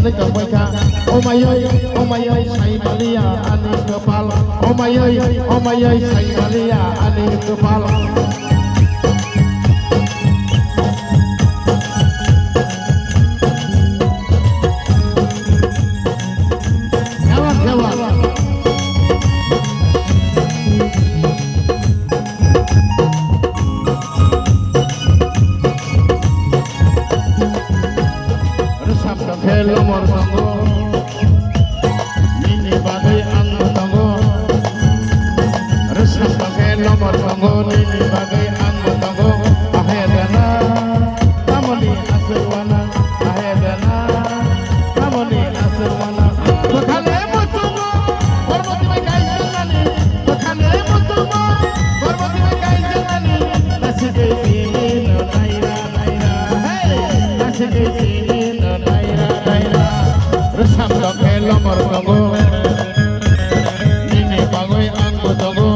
Ani kebaika omayai sai malia ani kepal omayai sai malia ani kepal Nomor tanggo nini bagai anggo tanggo resep pakai nomor tanggo nini bagai anggo tanggo ahedana namoni asirwana ahedana namoni asirwana bekale musumo hormati bagai janani bekale musumo hormati bagai janani nasike sini no naira hey nasike sini no naira resam pakai nomor tanggo nini bagai anggo tanggo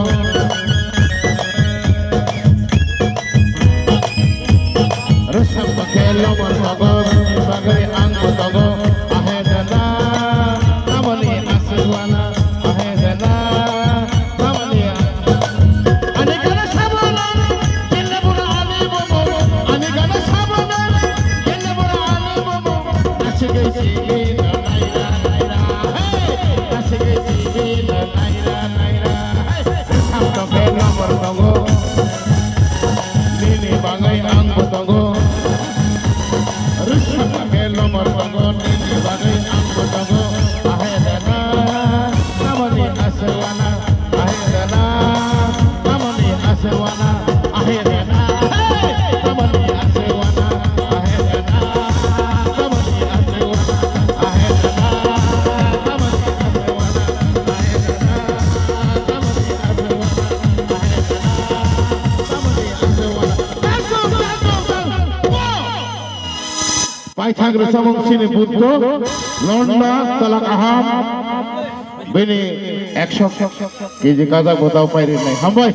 resam pakai nomor tanggo nini bagai anggo tanggo ahedana namoni asirwana ahedana namoni anigana sabana kelle bura ani bobo anigana sabana kelle bura ani bobo nasige sini nomor tanggo nini bagai anggo tanggo resep pakai nomor tanggo nini bagai anggo tanggo ahedana namoni asirwana ahedana namoni asirwana ahedana namoni asirwana ahedana namoni asirwana ahedana namoni asirwana Paithang resabong sini butuh londa talak aham bini 100 keji kata botau pairin naik hambai